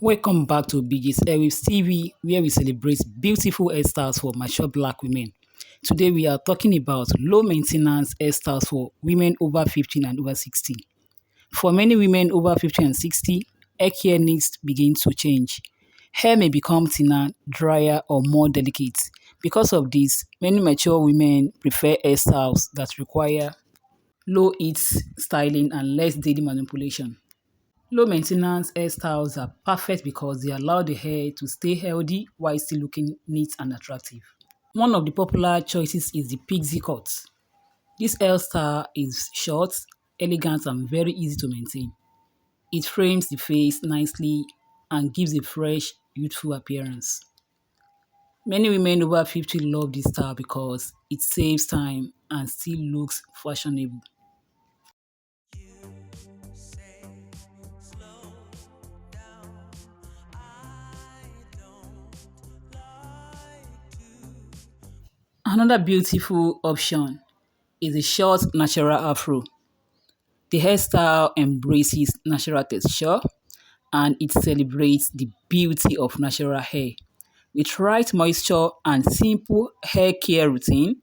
Welcome back to BG's Airwaves TV, where we celebrate beautiful hairstyles for mature black women. Today, we are talking about low maintenance hairstyles for women over 50 and over 60. For many women over 50 and 60, hair care needs begin to change. Hair may become thinner, drier, or more delicate. Because of this, many mature women prefer hairstyles that require low heat styling and less daily manipulation. Low maintenance hairstyles are perfect because they allow the hair to stay healthy while still looking neat and attractive. One of the popular choices is the Pixie cut. This hairstyle is short, elegant, and very easy to maintain. It frames the face nicely and gives a fresh, youthful appearance. Many women over 50 love this style because it saves time and still looks fashionable. Another beautiful option is a short natural afro. The hairstyle embraces natural texture and it celebrates the beauty of natural hair. With right moisture and simple hair care routine,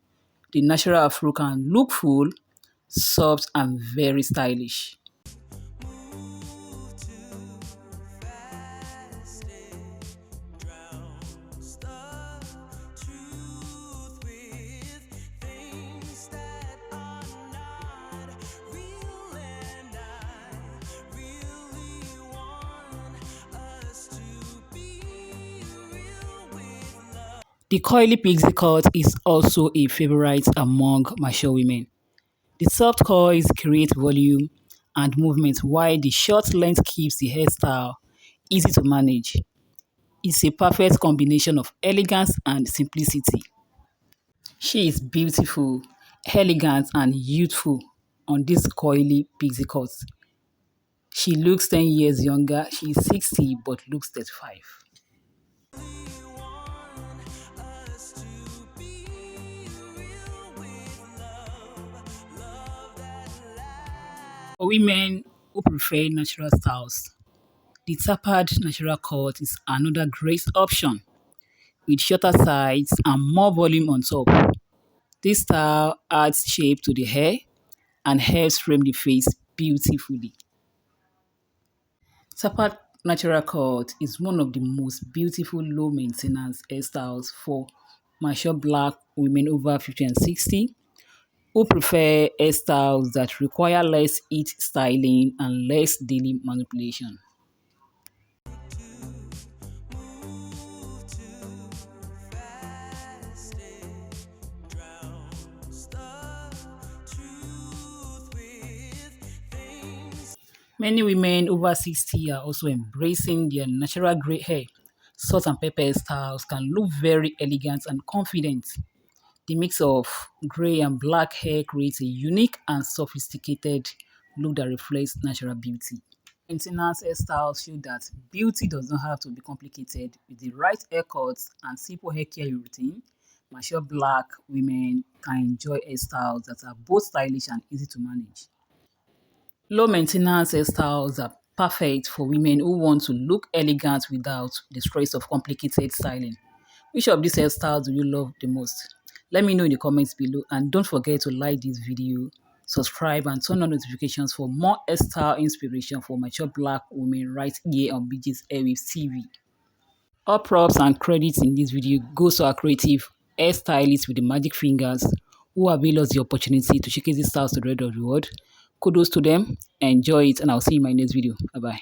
the natural afro can look full, soft, and very stylish. The coily pixie cut is also a favorite among mature women. The soft coils create volume and movement while the short length keeps the hairstyle easy to manage. It's a perfect combination of elegance and simplicity. She is beautiful, elegant, and youthful on this coily pixie cut. She looks 10 years younger. She is 60 but looks 35. For women who prefer natural styles, the tapered natural cut is another great option with shorter sides and more volume on top. This style adds shape to the hair and helps frame the face beautifully. Tapered natural cut is one of the most beautiful low maintenance hairstyles for mature black women over 50 and 60 who prefer hairstyles that require less heat styling and less daily manipulation. Many women over 60 are also embracing their natural grey hair. Salt and pepper styles can look very elegant and confident. The mix of grey and black hair creates a unique and sophisticated look that reflects natural beauty. Maintenance hairstyles show that beauty does not have to be complicated. With the right haircuts and simple hair care routine, mature black women can enjoy hairstyles that are both stylish and easy to manage. Low maintenance hairstyles are perfect for women who want to look elegant without the stress of complicated styling. Which of these hairstyles do you love the most? Let me know in the comments below and don't forget to like this video, subscribe and turn on notifications for more hairstyle inspiration for mature black women right here on BG's Airwaves TV. All props and credits in this video goes to our creative hairstylist with the magic fingers who avail us the opportunity to showcase these styles to the rest of the world. Kudos to them, enjoy it, and I'll see you in my next video. Bye bye.